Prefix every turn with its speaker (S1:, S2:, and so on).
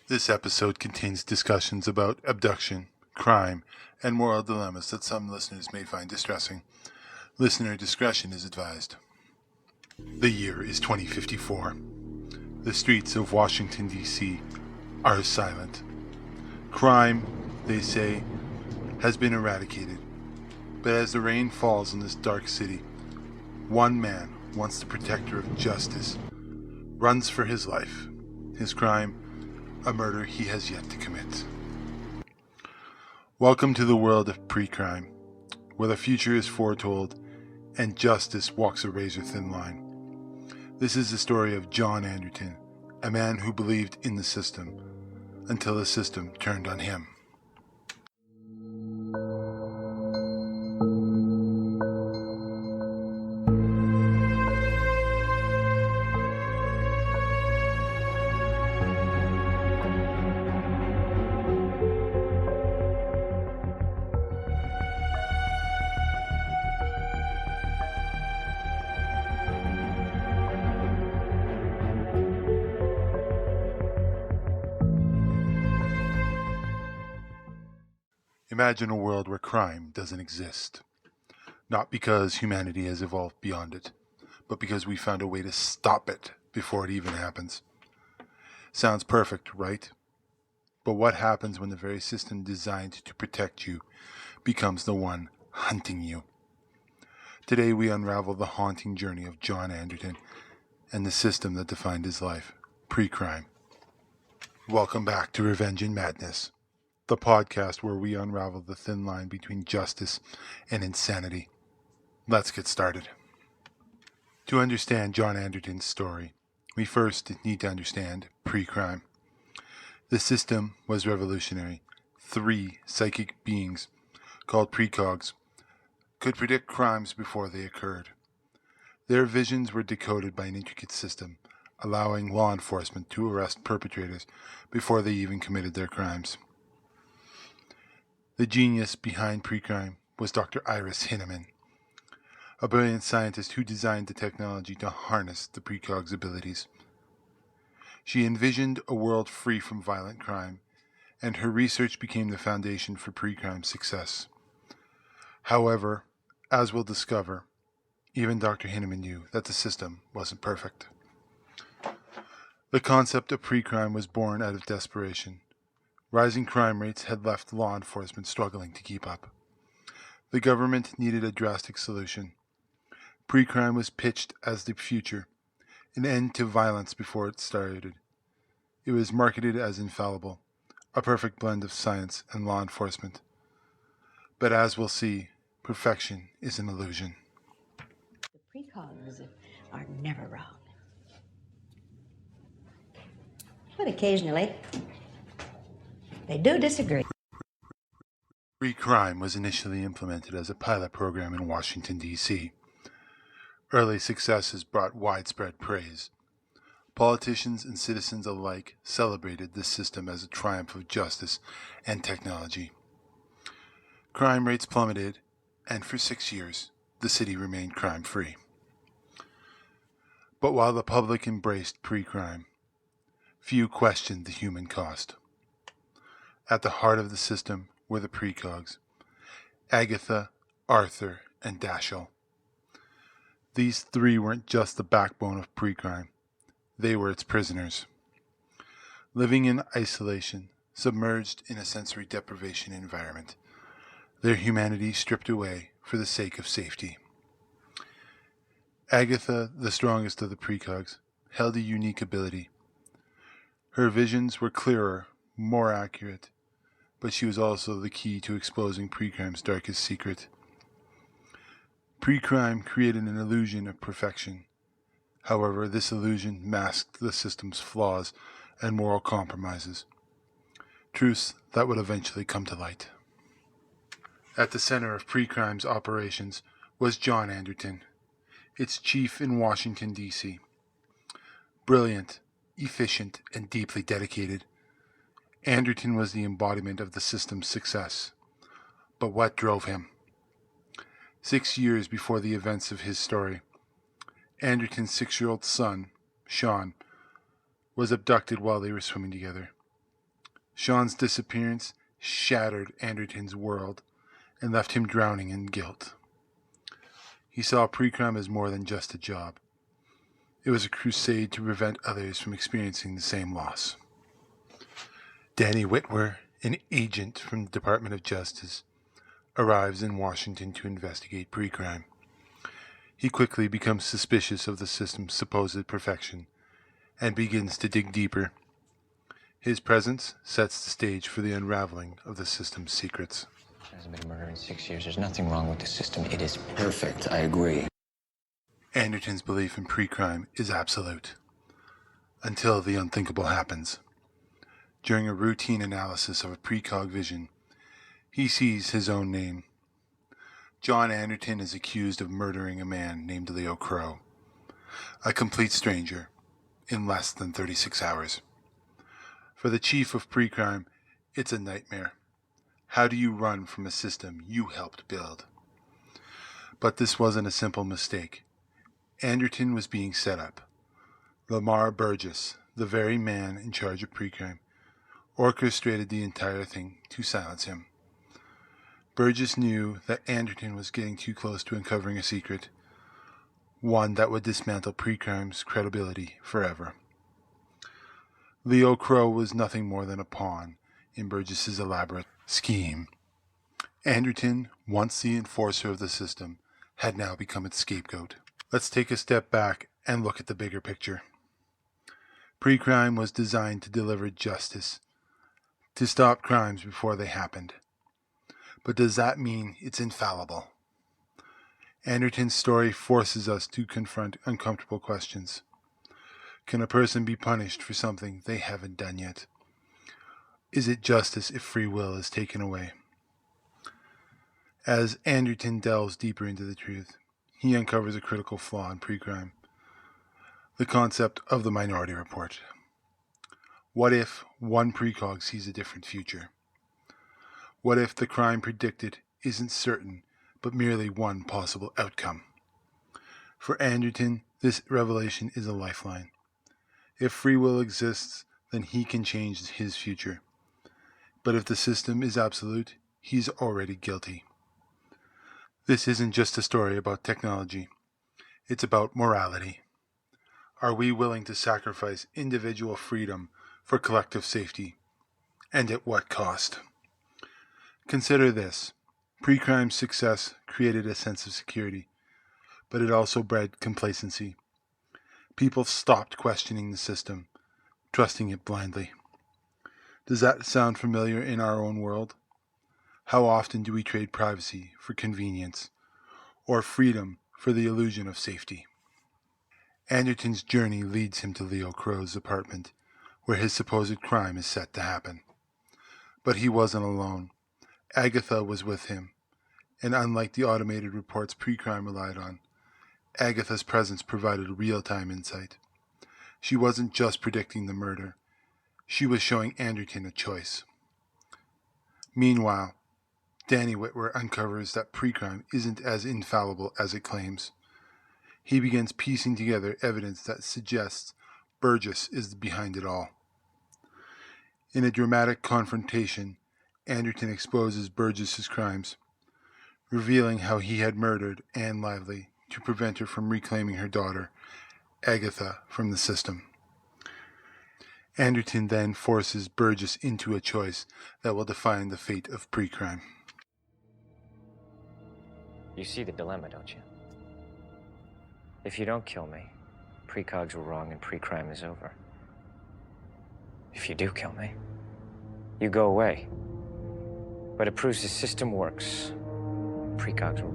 S1: This episode contains discussions about abduction, crime, and moral dilemmas that some listeners may find distressing. Listener discretion is advised. The year is 2054. The streets of Washington, D.C. are silent. Crime, they say, has been eradicated. But as the rain falls in this dark city, one man, once the protector of justice, runs for his life. His crime, a murder he has yet to commit. Welcome to the world of Precrime, where the future is foretold and justice walks a razor-thin line. This is the story of John Anderton, a man who believed in the system until the system turned on him. Imagine a world where crime doesn't exist. Not because humanity has evolved beyond it, but because we found a way to stop it before it even happens. Sounds perfect, right? But what happens when the very system designed to protect you becomes the one hunting you? Today we unravel the haunting journey of John Anderton and the system that defined his life, Precrime. Welcome back to Revenge and Madness, the podcast where we unravel the thin line between justice and insanity. Let's get started. To understand John Anderton's story, we first need to understand Precrime. The system was revolutionary. 3 psychic beings, called precogs, could predict crimes before they occurred. Their visions were decoded by an intricate system, allowing law enforcement to arrest perpetrators before they even committed their crimes. The genius behind Precrime was Dr. Iris Hinneman, a brilliant scientist who designed the technology to harness the precogs' abilities. She envisioned a world free from violent crime, and her research became the foundation for Precrime's success. However, as we'll discover, even Dr. Hinneman knew that the system wasn't perfect. The concept of Precrime was born out of desperation. Rising crime rates had left law enforcement struggling to keep up. The government needed a drastic solution. Precrime was pitched as the future, an end to violence before it started. It was marketed as infallible, a perfect blend of science and law enforcement. But as we'll see, perfection is an illusion.
S2: The precogs are never wrong. But occasionally, they do disagree.
S1: Precrime was initially implemented as a pilot program in Washington, D.C. Early successes brought widespread praise. Politicians and citizens alike celebrated this system as a triumph of justice and technology. Crime rates plummeted, and for 6 years, the city remained crime-free. But while the public embraced Precrime, few questioned the human cost. At the heart of the system were the precogs, Agatha, Arthur, and Dashiell. These 3 weren't just the backbone of Precrime, they were its prisoners. Living in isolation, submerged in a sensory deprivation environment, their humanity stripped away for the sake of safety. Agatha, the strongest of the precogs, held a unique ability. Her visions were clearer, more accurate, but she was also the key to exposing Precrime's darkest secret. Precrime created an illusion of perfection. However, this illusion masked the system's flaws and moral compromises, truths that would eventually come to light. At the center of Precrime's operations was John Anderton, its chief in Washington, D.C. Brilliant, efficient, and deeply dedicated, Anderton was the embodiment of the system's success. But what drove him? 6 years before the events of his story, Anderton's 6-year-old son, Sean, was abducted while they were swimming together. Sean's disappearance shattered Anderton's world and left him drowning in guilt. He saw Precrime as more than just a job. It was a crusade to prevent others from experiencing the same loss. Danny Whitwer, an agent from the Department of Justice, arrives in Washington to investigate Precrime. He quickly becomes suspicious of the system's supposed perfection and begins to dig deeper. His presence sets the stage for the unraveling of the system's secrets.
S3: There hasn't been a murder in 6 years. There's nothing wrong with the system. It is perfect. I agree.
S1: Anderton's belief in Precrime is absolute, until the unthinkable happens. During a routine analysis of a precog vision, he sees his own name. John Anderton is accused of murdering a man named Leo Crow, a complete stranger, in less than 36 hours. For the chief of Precrime, it's a nightmare. How do you run from a system you helped build? But this wasn't a simple mistake. Anderton was being set up. Lamar Burgess, the very man in charge of Precrime, orchestrated the entire thing to silence him. Burgess knew that Anderton was getting too close to uncovering a secret, one that would dismantle Precrime's credibility forever. Leo Crow was nothing more than a pawn in Burgess's elaborate scheme. Anderton, once the enforcer of the system, had now become its scapegoat. Let's take a step back and look at the bigger picture. Precrime was designed to deliver justice, to stop crimes before they happened. But does that mean it's infallible? Anderton's story forces us to confront uncomfortable questions. Can a person be punished for something they haven't done yet? Is it justice if free will is taken away? As Anderton delves deeper into the truth, he uncovers a critical flaw in Precrime: the concept of the minority report. What if one precog sees a different future? What if the crime predicted isn't certain, but merely one possible outcome? For Anderton, this revelation is a lifeline. If free will exists, then he can change his future. But if the system is absolute, he's already guilty. This isn't just a story about technology. It's about morality. Are we willing to sacrifice individual freedom for collective safety? And at what cost? Consider this. Precrime's success created a sense of security, but it also bred complacency. People stopped questioning the system, trusting it blindly. Does that sound familiar in our own world? How often do we trade privacy for convenience, or freedom for the illusion of safety? Anderton's journey leads him to Leo Crow's apartment, where his supposed crime is set to happen. But he wasn't alone. Agatha was with him, and unlike the automated reports Precrime relied on, Agatha's presence provided real-time insight. She wasn't just predicting the murder. She was showing Anderton a choice. Meanwhile, Danny Whitwer uncovers that Precrime isn't as infallible as it claims. He begins piecing together evidence that suggests Burgess is behind it all. In a dramatic confrontation, Anderton exposes Burgess's crimes, revealing how he had murdered Anne Lively to prevent her from reclaiming her daughter, Agatha, from the system. Anderton then forces Burgess into a choice that will define the fate of Precrime.
S3: You see the dilemma, don't you? If you don't kill me, precogs were wrong and Precrime is over. If you do kill me, you go away. But it proves the system works. Precogs were